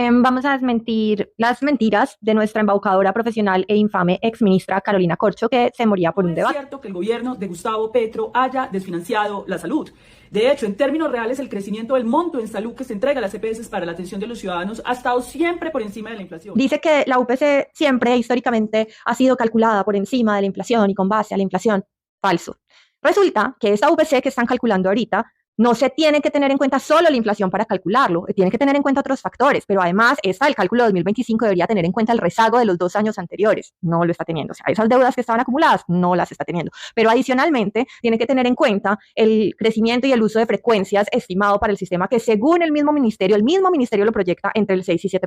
Vamos a desmentir las mentiras de nuestra embaucadora profesional e infame exministra Carolina Corcho, que se moría por No un es debate. cierto que el gobierno de Gustavo Petro haya desfinanciado la salud. De hecho, en términos reales, el crecimiento del monto en salud que se entrega a las EPS para la atención de los ciudadanos ha estado siempre por encima de la inflación. Dice que la UPC siempre históricamente ha sido calculada por encima de la inflación y con base a la inflación. Falso. Resulta que esta UPC que están calculando ahorita no se tiene que tener en cuenta solo la inflación para calcularlo, tiene que tener en cuenta otros factores, pero además esta del cálculo de 2025 debería tener en cuenta el rezago de los 2 años anteriores, no lo está teniendo, o sea, esas deudas que estaban acumuladas no las está teniendo, pero adicionalmente tiene que tener en cuenta el crecimiento y el uso de frecuencias estimado para el sistema que según el mismo ministerio lo proyecta entre el 6 y 7%.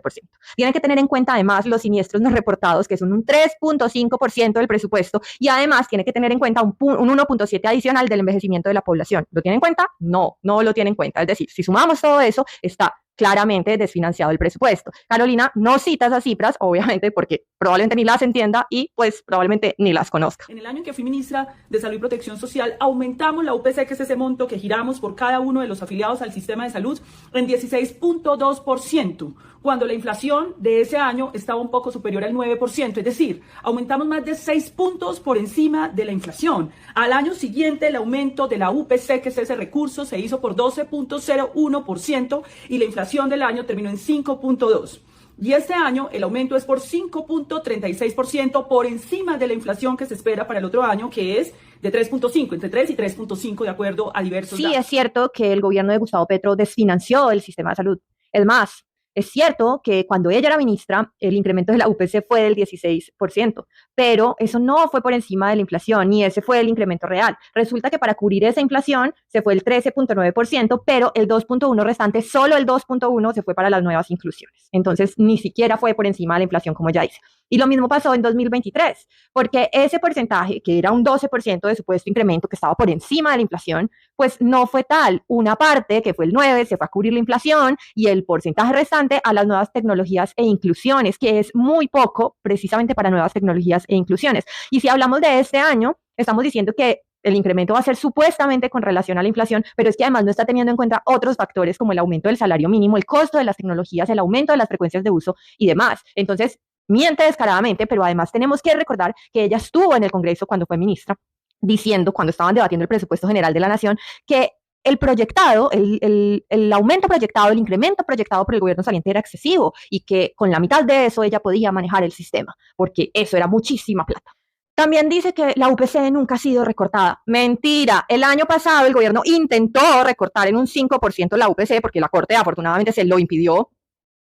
Tiene que tener en cuenta además los siniestros no reportados, que son un 3.5% del presupuesto, y además tiene que tener en cuenta un 1.7 adicional del envejecimiento de la población. ¿Lo tiene en cuenta? No lo tiene en cuenta. Es decir, si sumamos todo eso, está claramente desfinanciado el presupuesto. Carolina no cita esas cifras, obviamente, porque probablemente ni las entienda y pues probablemente ni las conozca. En el año en que fui ministra de Salud y Protección Social, aumentamos la UPC, que es ese monto que giramos por cada uno de los afiliados al sistema de salud, en 16.2%, cuando la inflación de ese año estaba un poco superior al 9%, es decir, aumentamos más de 6 puntos por encima de la inflación. Al año siguiente, el aumento de la UPC, que es ese recurso, se hizo por 12.01% y la inflación del año terminó en 5.2%. Y este año el aumento es por 5.36% por encima de la inflación que se espera para el otro año, que es de 3.5, entre 3 y 3.5 de acuerdo a diversos datos. Sí, es cierto que el gobierno de Gustavo Petro desfinanció el sistema de salud. Es más, es cierto que cuando ella era ministra, el incremento de la UPC fue del 16%, pero eso no fue por encima de la inflación, ni ese fue el incremento real. Resulta que para cubrir esa inflación se fue el 13.9%, pero el 2.1 restante, solo el 2.1 se fue para las nuevas inclusiones. Entonces, ni siquiera fue por encima de la inflación, como ya dice. Y lo mismo pasó en 2023, porque ese porcentaje, que era un 12% de supuesto incremento que estaba por encima de la inflación, pues no fue tal. Una parte, que fue el 9, se fue a cubrir la inflación y el porcentaje restante a las nuevas tecnologías e inclusiones, que es muy poco precisamente para nuevas tecnologías e inclusiones. Y si hablamos de este año, estamos diciendo que el incremento va a ser supuestamente con relación a la inflación, pero es que además no está teniendo en cuenta otros factores como el aumento del salario mínimo, el costo de las tecnologías, el aumento de las frecuencias de uso y demás. Entonces, miente descaradamente, pero además tenemos que recordar que ella estuvo en el Congreso cuando fue ministra, diciendo, cuando estaban debatiendo el presupuesto general de la Nación, que el proyectado, el aumento proyectado, el incremento proyectado por el gobierno saliente era excesivo y que con la mitad de eso ella podía manejar el sistema, porque eso era muchísima plata. También dice que la UPC nunca ha sido recortada. Mentira. El año pasado el gobierno intentó recortar en un 5% la UPC, porque la Corte afortunadamente se lo impidió,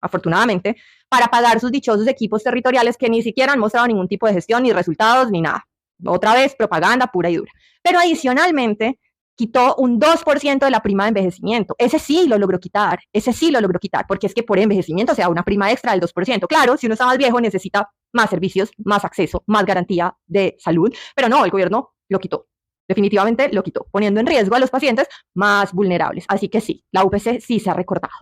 afortunadamente, para pagar sus dichosos equipos territoriales que ni siquiera han mostrado ningún tipo de gestión, ni resultados, ni nada. Otra vez, propaganda pura y dura. Pero adicionalmente, quitó un 2% de la prima de envejecimiento. Ese sí lo logró quitar, porque es que por envejecimiento, o sea, una prima extra del 2%. Claro, si uno está más viejo necesita más servicios, más acceso, más garantía de salud, pero no, el gobierno lo quitó. Definitivamente lo quitó, poniendo en riesgo a los pacientes más vulnerables. Así que sí, la UPC sí se ha recortado.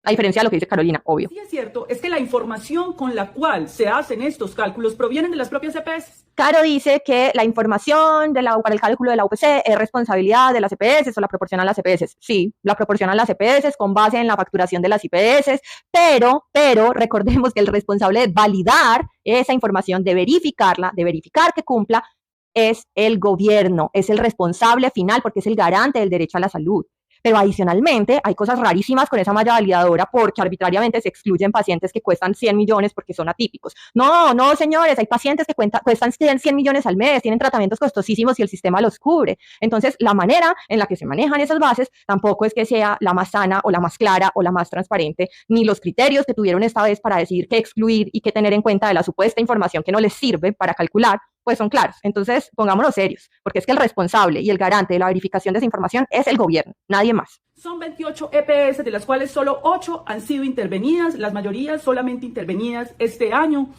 A diferencia de lo que dice Carolina, obvio. Sí es cierto, es que la información con la cual se hacen estos cálculos provienen de las propias EPS. Caro dice que la información para el cálculo de la UPC es responsabilidad de las EPS o la proporcionan las EPS. Sí, la proporcionan las EPS con base en la facturación de las IPS, pero recordemos que el responsable de validar esa información, de verificarla, de verificar que cumpla, es el gobierno, es el responsable final porque es el garante del derecho a la salud. Pero adicionalmente hay cosas rarísimas con esa malla validadora porque arbitrariamente se excluyen pacientes que cuestan 100 millones porque son atípicos. No, señores, hay pacientes que cuestan 100 millones al mes, tienen tratamientos costosísimos y el sistema los cubre. Entonces, la manera en la que se manejan esas bases tampoco es que sea la más sana o la más clara o la más transparente, ni los criterios que tuvieron esta vez para decir qué excluir y qué tener en cuenta de la supuesta información que no les sirve para calcular, pues son claros. Entonces, pongámonos serios, porque es que el responsable y el garante de la verificación de esa información es el gobierno, nadie más. Son 28 EPS, de las cuales solo 8 han sido intervenidas, las mayorías solamente intervenidas este año.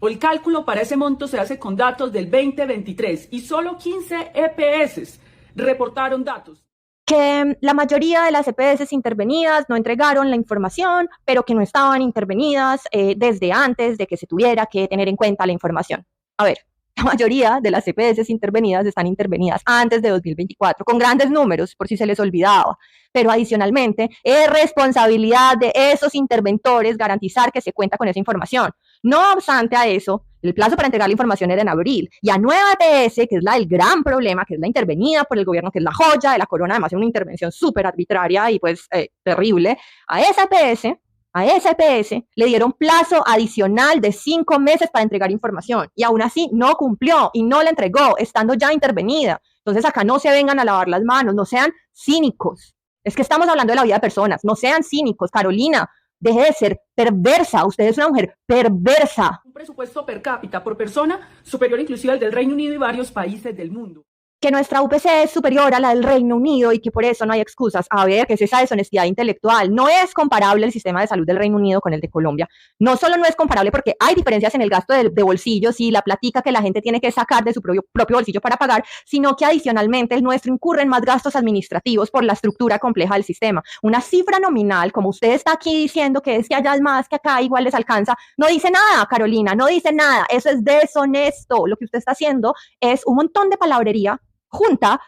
El cálculo para ese monto se hace con datos del 2023 y solo 15 EPS reportaron datos. Que la mayoría de las EPS intervenidas no entregaron la información, pero que no estaban intervenidas desde antes de que se tuviera que tener en cuenta la información. A ver, La mayoría de las EPS intervenidas están intervenidas antes de 2024, con grandes números, por si se les olvidaba. Pero adicionalmente, es responsabilidad de esos interventores garantizar que se cuenta con esa información. No obstante a eso, el plazo para entregar la información era en abril. Y a nueva EPS, que es la del gran problema, que es la intervenida por el gobierno, que es la joya de la corona, además es una intervención súper arbitraria y pues terrible, a esa EPS le dieron plazo adicional de 5 meses para entregar información y aún así no cumplió y no la entregó, estando ya intervenida. Entonces acá no se vengan a lavar las manos, no sean cínicos. Es que estamos hablando de la vida de personas, no sean cínicos. Carolina, deje de ser perversa, usted es una mujer perversa. Un presupuesto per cápita por persona superior inclusive al del Reino Unido y varios países del mundo. Que nuestra UPC es superior a la del Reino Unido y que por eso no hay excusas. A ver, ¿qué es esa deshonestidad intelectual? No es comparable el sistema de salud del Reino Unido con el de Colombia. No solo no es comparable porque hay diferencias en el gasto de bolsillos y la platica que la gente tiene que sacar de su propio bolsillo para pagar, sino que adicionalmente el nuestro incurre en más gastos administrativos por la estructura compleja del sistema. Una cifra nominal, como usted está aquí diciendo que es que allá es más, que acá igual les alcanza, no dice nada, Carolina, no dice nada. Eso es deshonesto. Lo que usted está haciendo es un montón de palabrería junta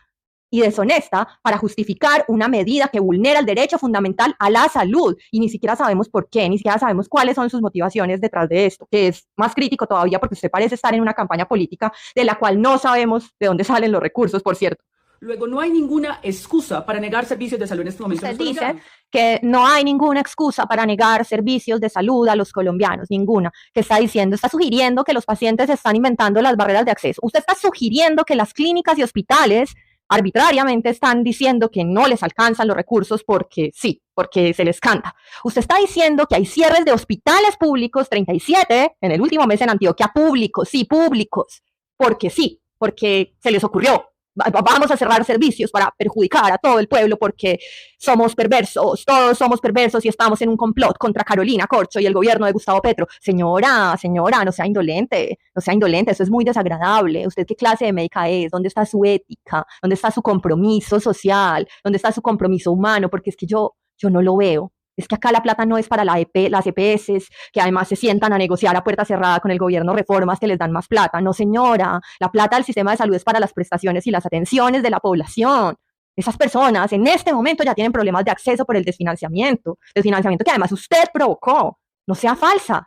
y deshonesta para justificar una medida que vulnera el derecho fundamental a la salud y ni siquiera sabemos por qué, ni siquiera sabemos cuáles son sus motivaciones detrás de esto, que es más crítico todavía porque usted parece estar en una campaña política de la cual no sabemos de dónde salen los recursos, por cierto. Luego, no hay ninguna excusa para negar servicios de salud en este momento. Usted dice que no hay ninguna excusa para negar servicios de salud a los colombianos, ninguna. ¿Qué está diciendo? Está sugiriendo que los pacientes están inventando las barreras de acceso. Usted está sugiriendo que las clínicas y hospitales arbitrariamente están diciendo que no les alcanzan los recursos porque sí, porque se les canta. Usted está diciendo que hay cierres de hospitales públicos, 37 en el último mes en Antioquia, públicos, sí, públicos, porque sí, porque se les ocurrió. Vamos a cerrar servicios para perjudicar a todo el pueblo porque somos perversos, todos somos perversos y estamos en un complot contra Carolina Corcho y el gobierno de Gustavo Petro. Señora, no sea indolente, eso es muy desagradable. ¿Usted qué clase de médica es? ¿Dónde está su ética? ¿Dónde está su compromiso social? ¿Dónde está su compromiso humano? Porque es que yo no lo veo. Es que acá la plata no es para las EPS, que además se sientan a negociar a puerta cerrada con el gobierno reformas que les dan más plata. No, señora, la plata del sistema de salud es para las prestaciones y las atenciones de la población. Esas personas en este momento ya tienen problemas de acceso por el desfinanciamiento que además usted provocó. No sea falsa.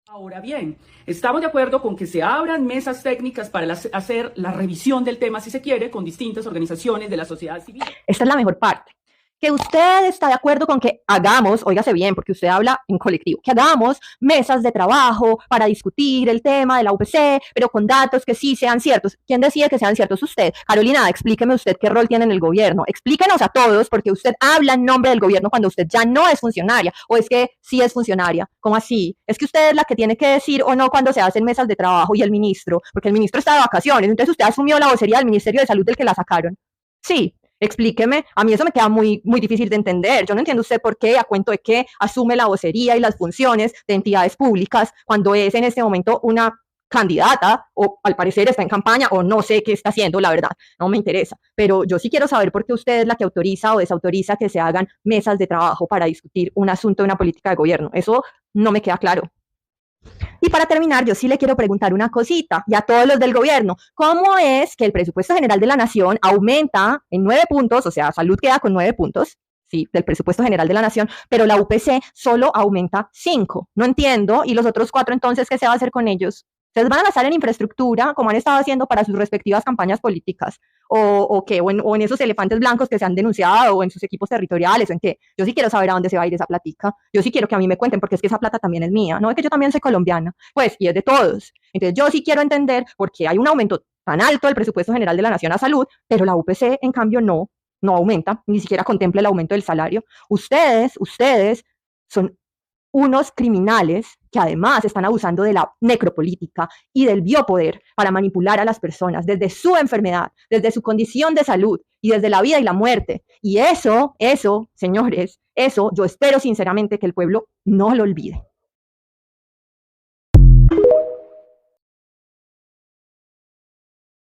Ahora bien, estamos de acuerdo con que se abran mesas técnicas para hacer la revisión del tema, si se quiere, con distintas organizaciones de la sociedad civil. Esta es la mejor parte. Que usted está de acuerdo con que hagamos, óigase bien, porque usted habla en colectivo, que hagamos mesas de trabajo para discutir el tema de la UPC, pero con datos que sí sean ciertos. ¿Quién decide que sean ciertos? Usted. Carolina, explíqueme usted qué rol tiene en el gobierno. Explíquenos a todos, porque usted habla en nombre del gobierno cuando usted ya no es funcionaria, o es que sí es funcionaria. ¿Cómo así? Es que usted es la que tiene que decir o no cuando se hacen mesas de trabajo y el ministro, porque el ministro está de vacaciones, entonces usted asumió la vocería del Ministerio de Salud del que la sacaron. Sí. Explíqueme, a mí eso me queda muy difícil de entender. Yo no entiendo usted por qué, a cuento de qué asume la vocería y las funciones de entidades públicas cuando es en este momento una candidata o al parecer está en campaña o no sé qué está haciendo, la verdad, no me interesa. Pero yo sí quiero saber por qué usted es la que autoriza o desautoriza que se hagan mesas de trabajo para discutir un asunto de una política de gobierno. Eso no me queda claro. Y para terminar, yo sí le quiero preguntar una cosita, y a todos los del gobierno, ¿cómo es que el presupuesto general de la nación aumenta en 9 puntos, o sea, salud queda con 9 puntos, sí, del presupuesto general de la nación, pero la UPC solo aumenta 5? No entiendo, y los otros 4 entonces, ¿qué se va a hacer con ellos? ¿Ustedes van a gastar en infraestructura como han estado haciendo para sus respectivas campañas políticas? ¿O qué? ¿O en esos elefantes blancos que se han denunciado? ¿O en sus equipos territoriales? ¿O en qué? Yo sí quiero saber a dónde se va a ir esa platica. Yo sí quiero que a mí me cuenten, porque es que esa plata también es mía. No es que yo también soy colombiana. Pues, y es de todos. Entonces, yo sí quiero entender por qué hay un aumento tan alto del presupuesto general de la nación a salud, pero la UPC, en cambio, no aumenta, ni siquiera contempla el aumento del salario. Ustedes son unos criminales que además están abusando de la necropolítica y del biopoder para manipular a las personas desde su enfermedad, desde su condición de salud y desde la vida y la muerte. Y eso, señores, yo espero sinceramente que el pueblo no lo olvide.